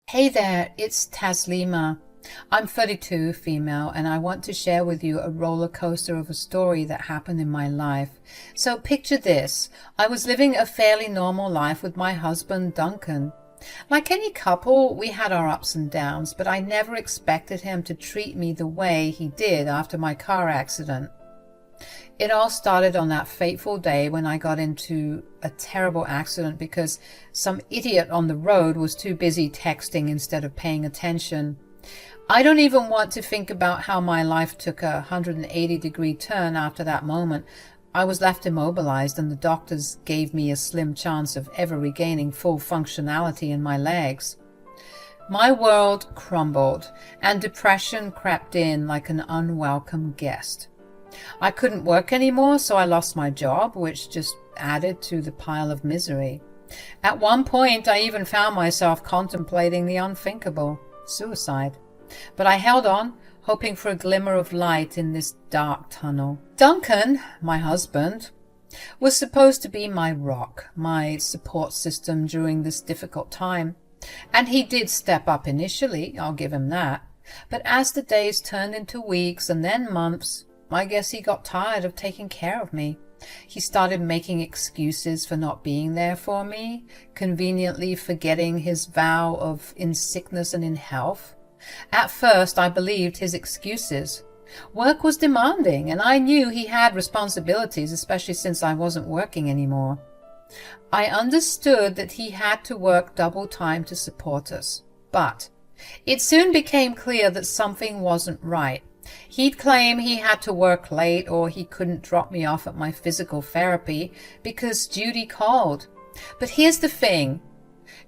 Hey there, it's Taslima. I'm 32, female, and I want to share with you a roller coaster of a story that happened in my life. So picture this. I was living a fairly normal life with my husband, Duncan. Like any couple, we had our ups and downs, but I never expected him to treat me the way he did after my car accident. It all started on that fateful day when I got into a terrible accident because some idiot on the road was too busy texting instead of paying attention. I don't even want to think about how my life took a 180-degree turn after that moment. I was left immobilized and the doctors gave me a slim chance of ever regaining full functionality in my legs. My world crumbled and depression crept in like an unwelcome guest. I couldn't work anymore, so I lost my job, which just added to the pile of misery. At one point, I even found myself contemplating the unthinkable, suicide. But I held on, hoping for a glimmer of light in this dark tunnel. Duncan, my husband, was supposed to be my rock, my support system during this difficult time. And he did step up initially, I'll give him that. But as the days turned into weeks and then months, I guess he got tired of taking care of me. He started making excuses for not being there for me, conveniently forgetting his vow of in sickness and in health. At first, I believed his excuses. Work was demanding, and I knew he had responsibilities, especially since I wasn't working anymore. I understood that he had to work double time to support us, but it soon became clear that something wasn't right. He'd claim he had to work late or he couldn't drop me off at my physical therapy because Judy called. But here's the thing.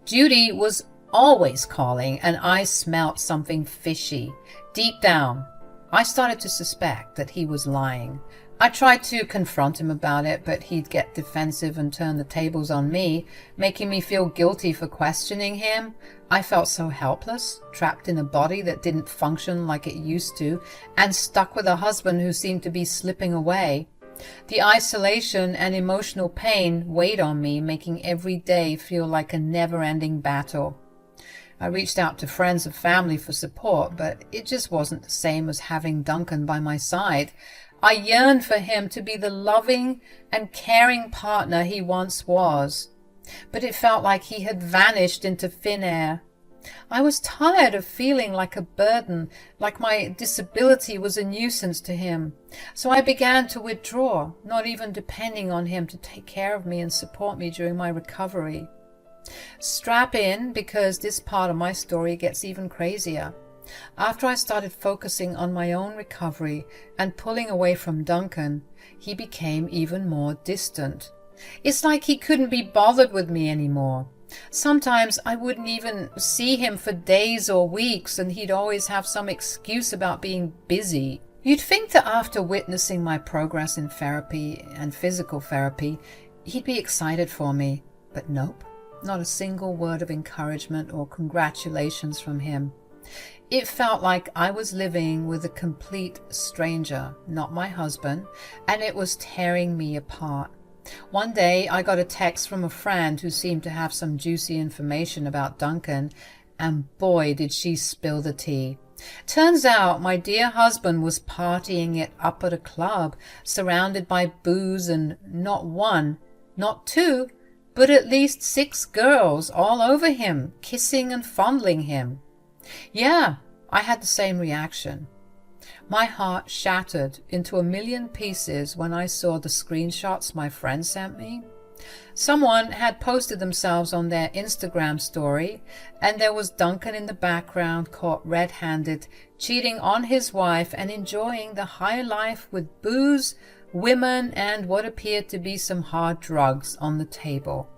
Judy was always calling and I smelt something fishy. Deep down, I started to suspect that he was lying. I tried to confront him about it, but he'd get defensive and turn the tables on me, making me feel guilty for questioning him. I felt so helpless, trapped in a body that didn't function like it used to, and stuck with a husband who seemed to be slipping away. The isolation and emotional pain weighed on me, making every day feel like a never-ending battle. I reached out to friends and family for support, but it just wasn't the same as having Duncan by my side. I yearned for him to be the loving and caring partner he once was, but it felt like he had vanished into thin air. I was tired of feeling like a burden, like my disability was a nuisance to him. So I began to withdraw, not even depending on him to take care of me and support me during my recovery. Strap in, because this part of my story gets even crazier. After I started focusing on my own recovery and pulling away from Duncan, he became even more distant. It's like he couldn't be bothered with me anymore. Sometimes I wouldn't even see him for days or weeks, and he'd always have some excuse about being busy. You'd think that after witnessing my progress in therapy and physical therapy, he'd be excited for me, but nope, not a single word of encouragement or congratulations from him. It felt like I was living with a complete stranger, not my husband, and it was tearing me apart. One day I got a text from a friend who seemed to have some juicy information about Duncan, and boy did she spill the tea. Turns out my dear husband was partying it up at a club, surrounded by booze and not one, not two, but at least 6 girls all over him, kissing and fondling him. Yeah, I had the same reaction. My heart shattered into a million pieces when I saw the screenshots my friend sent me. Someone had posted themselves on their Instagram story, and there was Duncan in the background, caught red-handed, cheating on his wife and enjoying the high life with booze, women, and what appeared to be some hard drugs on the table.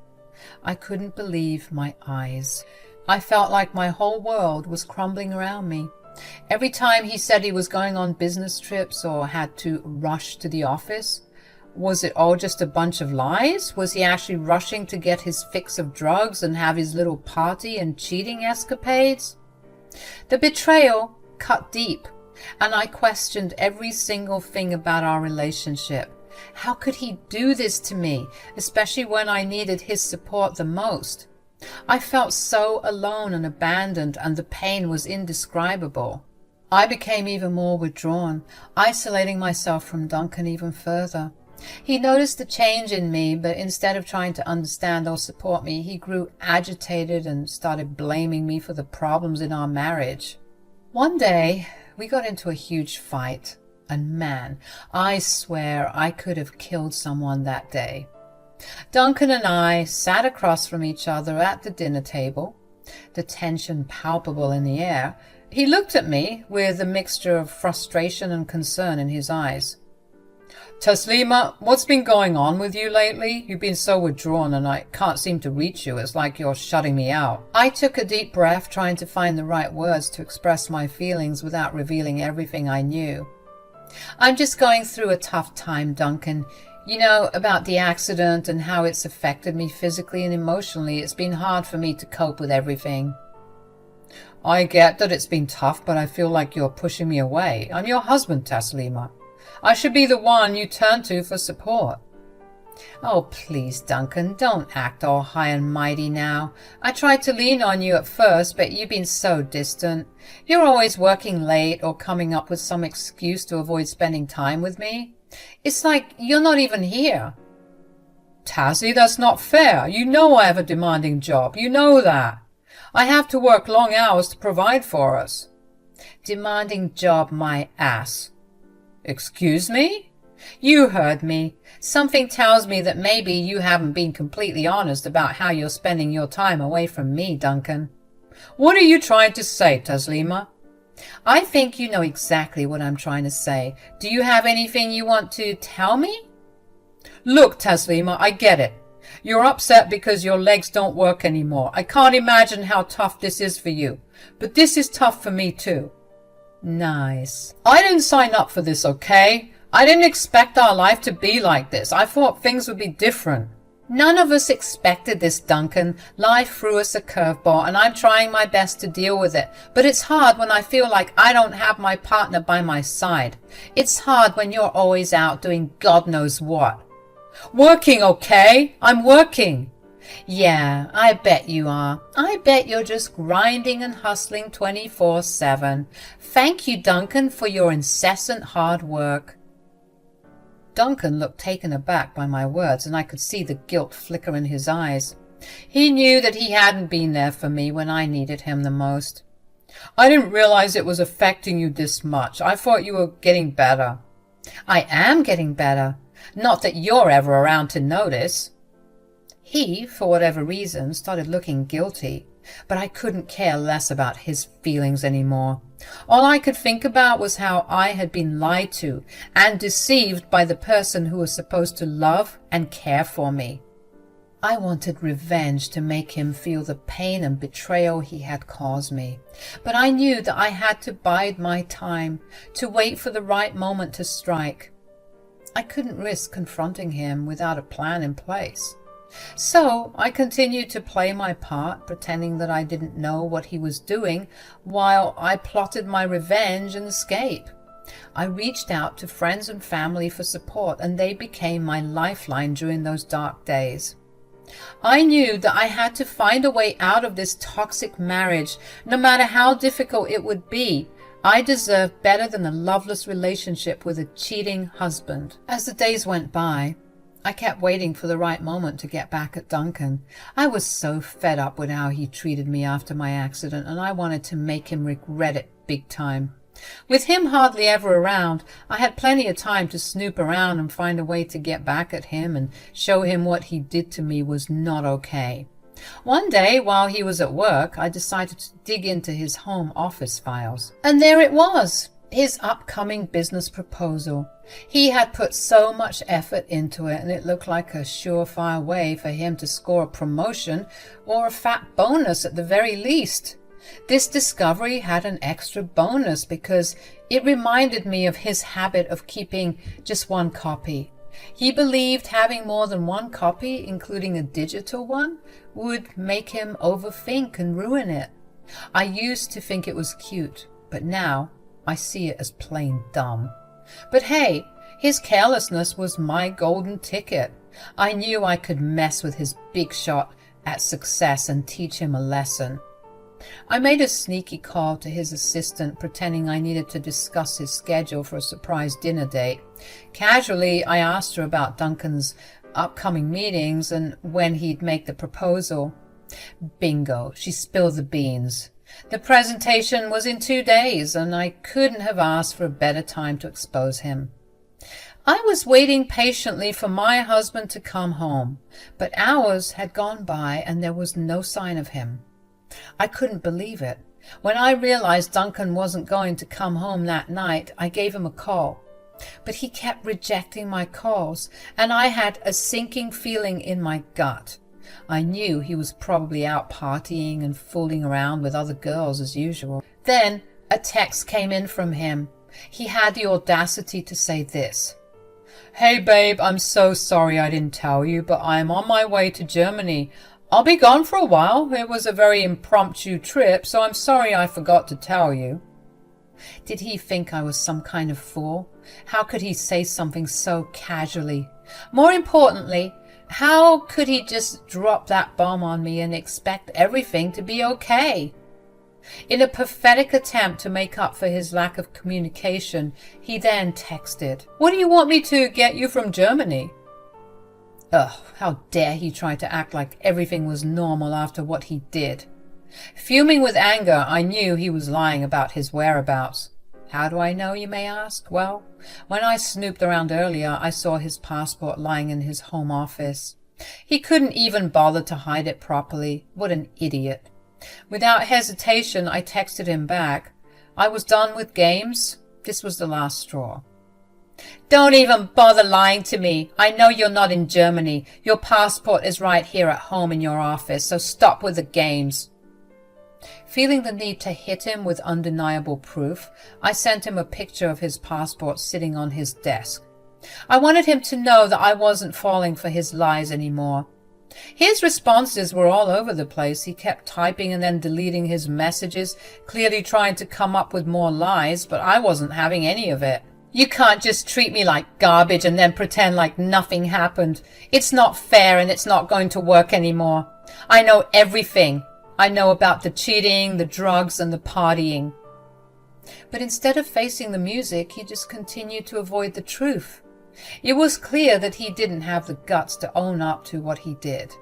I couldn't believe my eyes. I felt like my whole world was crumbling around me. Every time he said he was going on business trips or had to rush to the office, was it all just a bunch of lies? Was he actually rushing to get his fix of drugs and have his little party and cheating escapades? The betrayal cut deep, and I questioned every single thing about our relationship. How could he do this to me, especially when I needed his support the most? I felt so alone and abandoned, and the pain was indescribable. I became even more withdrawn, isolating myself from Duncan even further. He noticed the change in me, but instead of trying to understand or support me, he grew agitated and started blaming me for the problems in our marriage. One day, we got into a huge fight, and man, I swear I could have killed someone that day. Duncan and I sat across from each other at the dinner table, the tension palpable in the air. He looked at me with a mixture of frustration and concern in his eyes. "Taslima, what's been going on with you lately? You've been so withdrawn and I can't seem to reach you. It's like you're shutting me out." I took a deep breath, trying to find the right words to express my feelings without revealing everything I knew. "I'm just going through a tough time, Duncan. You know, about the accident and how it's affected me physically and emotionally. It's been hard for me to cope with everything." "I get that it's been tough, but I feel like you're pushing me away. I'm your husband, Taslima. I should be the one you turn to for support." "Oh, please, Duncan, don't act all high and mighty now. I tried to lean on you at first, but you've been so distant. You're always working late or coming up with some excuse to avoid spending time with me. It's like you're not even here." "Tazzy, that's not fair. You know I have a demanding job. You know that. I have to work long hours to provide for us." "Demanding job, my ass." "Excuse me?" "You heard me. Something tells me that maybe you haven't been completely honest about how you're spending your time away from me, Duncan." "What are you trying to say, Taslima?" "I think you know exactly what I'm trying to say. Do you have anything you want to tell me?" "Look, Taslima, I get it. You're upset because your legs don't work anymore. I can't imagine how tough this is for you. But this is tough for me too." "Nice." "I didn't sign up for this, okay? I didn't expect our life to be like this. I thought things would be different." "None of us expected this, Duncan. Life threw us a curveball, and I'm trying my best to deal with it. But it's hard when I feel like I don't have my partner by my side. It's hard when you're always out doing God knows what." "Working, okay? I'm working." "Yeah, I bet you are. I bet you're just grinding and hustling 24/7. Thank you, Duncan, for your incessant hard work." Duncan looked taken aback by my words, and I could see the guilt flicker in his eyes. He knew that he hadn't been there for me when I needed him the most. "I didn't realize it was affecting you this much. I thought you were getting better." "I am getting better. Not that you're ever around to notice." He, for whatever reason, started looking guilty, but I couldn't care less about his feelings anymore. All I could think about was how I had been lied to and deceived by the person who was supposed to love and care for me. I wanted revenge to make him feel the pain and betrayal he had caused me, but I knew that I had to bide my time, to wait for the right moment to strike. I couldn't risk confronting him without a plan in place. So I continued to play my part, pretending that I didn't know what he was doing, while I plotted my revenge and escape. I reached out to friends and family for support, and they became my lifeline during those dark days. I knew that I had to find a way out of this toxic marriage, no matter how difficult it would be. I deserved better than a loveless relationship with a cheating husband. As the days went by, I kept waiting for the right moment to get back at Duncan. I was so fed up with how he treated me after my accident, and I wanted to make him regret it big time. With him hardly ever around, I had plenty of time to snoop around and find a way to get back at him and show him what he did to me was not okay. One day, while he was at work, I decided to dig into his home office files. And there it was, his upcoming business proposal. He had put so much effort into it, and it looked like a surefire way for him to score a promotion or a fat bonus at the very least. This discovery had an extra bonus because it reminded me of his habit of keeping just one copy. He believed having more than one copy, including a digital one, would make him overthink and ruin it. I used to think it was cute, but now I see it as plain dumb. But hey, his carelessness was my golden ticket. I knew I could mess with his big shot at success and teach him a lesson. I made a sneaky call to his assistant, pretending I needed to discuss his schedule for a surprise dinner date. Casually, I asked her about Duncan's upcoming meetings and when he'd make the proposal. Bingo, she spilled the beans. The presentation was in 2 days, and I couldn't have asked for a better time to expose him. I was waiting patiently for my husband to come home, but hours had gone by and there was no sign of him. I couldn't believe it. When I realized Duncan wasn't going to come home that night, I gave him a call. But he kept rejecting my calls, and I had a sinking feeling in my gut. I knew he was probably out partying and fooling around with other girls as usual. Then a text came in from him. He had the audacity to say this: "Hey babe, I'm so sorry I didn't tell you, but I'm on my way to Germany. I'll be gone for a while. It was a very impromptu trip, so I'm sorry I forgot to tell you." Did he think I was some kind of fool? How could he say something so casually? More importantly, how could he just drop that bomb on me and expect everything to be okay? In a pathetic attempt to make up for his lack of communication, he then texted, "What do you want me to get you from Germany?" Ugh, how dare he try to act like everything was normal after what he did. Fuming with anger, I knew he was lying about his whereabouts. How do I know, you may ask? Well, when I snooped around earlier, I saw his passport lying in his home office. He couldn't even bother to hide it properly. What an idiot. Without hesitation, I texted him back. I was done with games. This was the last straw. "Don't even bother lying to me. I know you're not in Germany. Your passport is right here at home in your office, so stop with the games." Feeling the need to hit him with undeniable proof, I sent him a picture of his passport sitting on his desk. I wanted him to know that I wasn't falling for his lies anymore. His responses were all over the place. He kept typing and then deleting his messages, clearly trying to come up with more lies, but I wasn't having any of it. "You can't just treat me like garbage and then pretend like nothing happened. It's not fair and it's not going to work anymore. I know everything. I know about the cheating, the drugs, and the partying." But instead of facing the music, he just continued to avoid the truth. It was clear that he didn't have the guts to own up to what he did.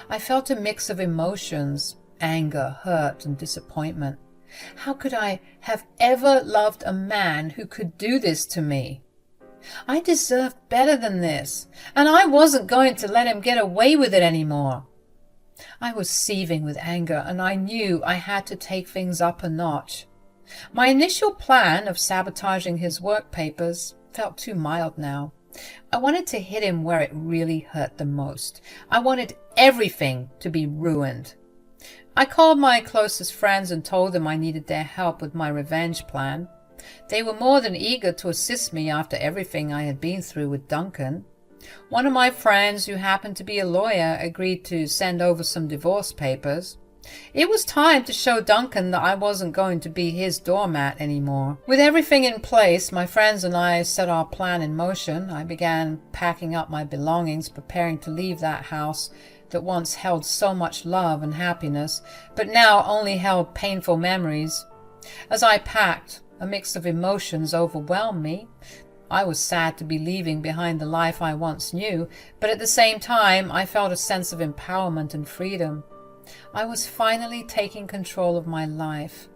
I felt a mix of emotions, anger, hurt, and disappointment. How could I have ever loved a man who could do this to me? I deserved better than this, and I wasn't going to let him get away with it anymore. I was seething with anger, and I knew I had to take things up a notch. My initial plan of sabotaging his work papers felt too mild now. I wanted to hit him where it really hurt the most. I wanted everything to be ruined. I called my closest friends and told them I needed their help with my revenge plan. They were more than eager to assist me after everything I had been through with Duncan. One of my friends, who happened to be a lawyer, agreed to send over some divorce papers. It was time to show Duncan that I wasn't going to be his doormat anymore. With everything in place, my friends and I set our plan in motion. I began packing up my belongings, preparing to leave that house that once held so much love and happiness, but now only held painful memories. As I packed, a mix of emotions overwhelmed me. I was sad to be leaving behind the life I once knew, but at the same time I felt a sense of empowerment and freedom. I was finally taking control of my life.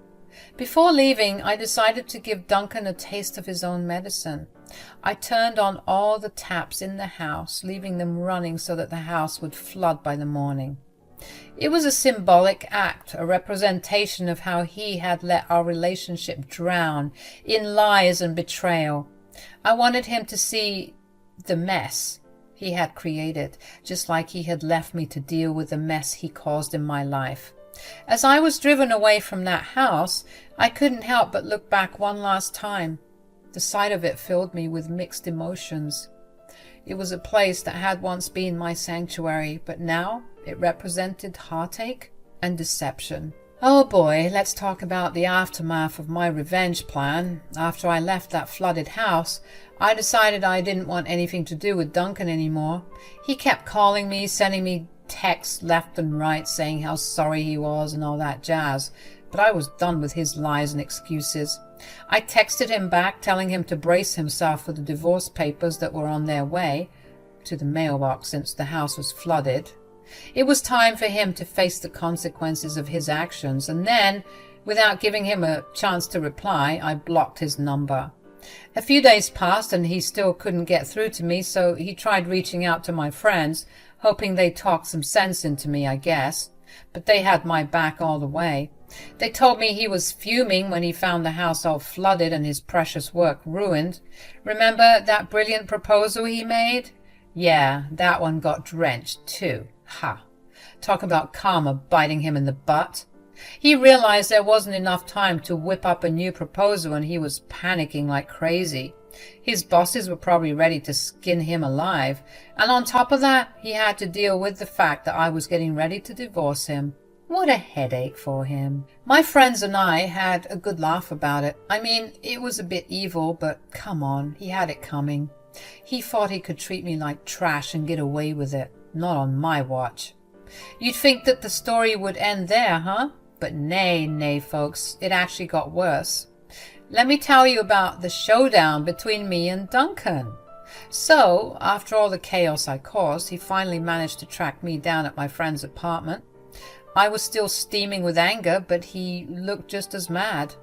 Before leaving, I decided to give Duncan a taste of his own medicine. I turned on all the taps in the house, leaving them running so that the house would flood by the morning. It was a symbolic act, a representation of how he had let our relationship drown in lies and betrayal. I wanted him to see the mess he had created, just like he had left me to deal with the mess he caused in my life. As I was driven away from that house, I couldn't help but look back one last time. The sight of it filled me with mixed emotions. It was a place that had once been my sanctuary, but now it represented heartache and deception. Oh boy, let's talk about the aftermath of my revenge plan. After I left that flooded house, I decided I didn't want anything to do with Duncan anymore. He kept calling me, sending me texts left and right saying how sorry he was and all that jazz, but I was done with his lies and excuses. I texted him back telling him to brace himself for the divorce papers that were on their way to the mailbox since the house was flooded. It was time for him to face the consequences of his actions, and then, without giving him a chance to reply, I blocked his number. A few days passed and he still couldn't get through to me, so he tried reaching out to my friends, hoping they'd talk some sense into me, I guess. But they had my back all the way. They told me he was fuming when he found the house all flooded and his precious work ruined. Remember that brilliant proposal he made? Yeah, that one got drenched too. Ha! Talk about karma biting him in the butt. He realized there wasn't enough time to whip up a new proposal and he was panicking like crazy. His bosses were probably ready to skin him alive, and on top of that, he had to deal with the fact that I was getting ready to divorce him. What a headache for him. My friends and I had a good laugh about it. I mean, it was a bit evil, but come on, he had it coming. He thought he could treat me like trash and get away with it. Not on my watch. You'd think that the story would end there, huh? But nay, folks, it actually got worse. Let me tell you about the showdown between me and Duncan. So, after all the chaos I caused, he finally managed to track me down at my friend's apartment. I was still steaming with anger, but he looked just as mad.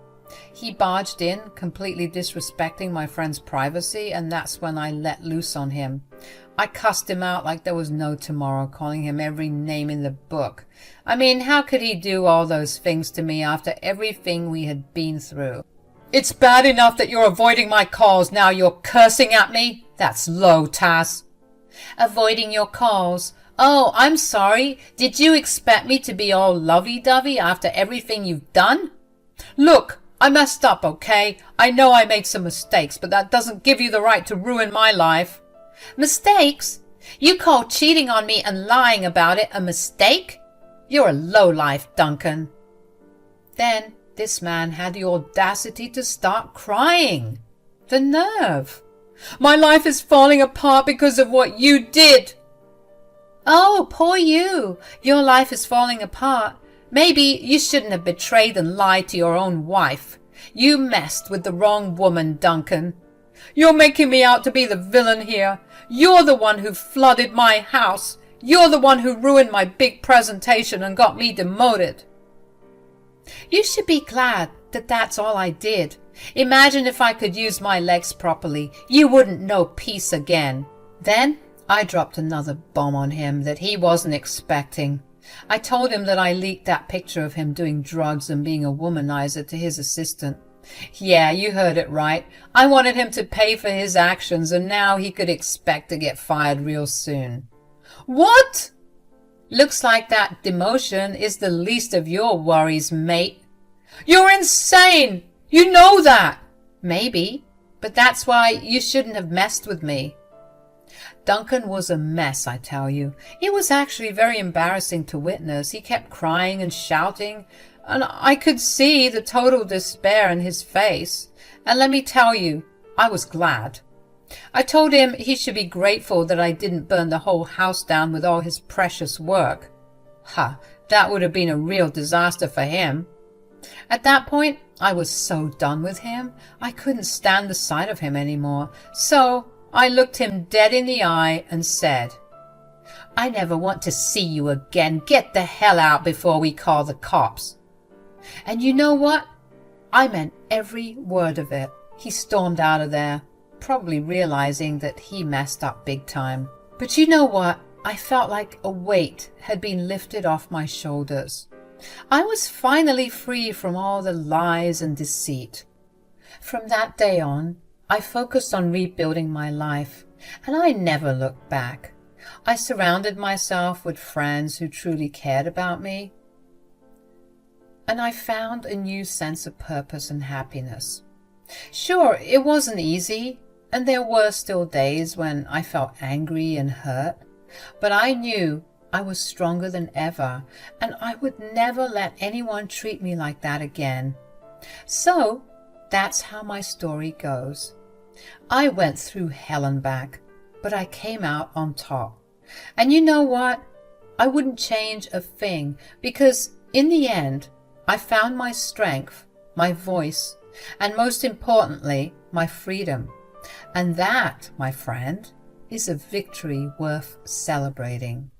He barged in, completely disrespecting my friend's privacy, and that's when I let loose on him. I cussed him out like there was no tomorrow, calling him every name in the book. I mean, how could he do all those things to me after everything we had been through? It's bad enough that you're avoiding my calls, now you're cursing at me? That's low, Taz. Avoiding your calls? Oh, I'm sorry. Did you expect me to be all lovey-dovey after everything you've done? Look, I messed up, okay? I know I made some mistakes, but that doesn't give you the right to ruin my life. Mistakes? You call cheating on me and lying about it a mistake? You're a lowlife, Duncan. Then this man had the audacity to start crying. The nerve. My life is falling apart because of what you did. Oh, poor you. Your life is falling apart. Maybe you shouldn't have betrayed and lied to your own wife. You messed with the wrong woman, Duncan. You're making me out to be the villain here. You're the one who flooded my house. You're the one who ruined my big presentation and got me demoted. You should be glad that that's all I did. Imagine if I could use my legs properly. You wouldn't know peace again. Then I dropped another bomb on him that he wasn't expecting. I told him that I leaked that picture of him doing drugs and being a womanizer to his assistant. Yeah, you heard it right. I wanted him to pay for his actions, and now he could expect to get fired real soon. What? Looks like that demotion is the least of your worries, mate. You're insane! You know that! Maybe, but that's why you shouldn't have messed with me. Duncan was a mess, I tell you. It was actually very embarrassing to witness. He kept crying and shouting, and I could see the total despair in his face. And let me tell you, I was glad. I told him he should be grateful that I didn't burn the whole house down with all his precious work. Ha, that would have been a real disaster for him. At that point, I was so done with him, I couldn't stand the sight of him anymore. So I looked him dead in the eye and said, I never want to see you again. Get the hell out before we call the cops. And you know what? I meant every word of it. He stormed out of there, probably realizing that he messed up big time. But you know what? I felt like a weight had been lifted off my shoulders. I was finally free from all the lies and deceit. From that day on, I focused on rebuilding my life, and I never looked back. I surrounded myself with friends who truly cared about me, and I found a new sense of purpose and happiness. Sure, it wasn't easy, and there were still days when I felt angry and hurt, but I knew I was stronger than ever, and I would never let anyone treat me like that again. So, that's how my story goes. I went through hell and back, but I came out on top. And you know what? I wouldn't change a thing, because in the end, I found my strength, my voice, and most importantly, my freedom. And that, my friend, is a victory worth celebrating.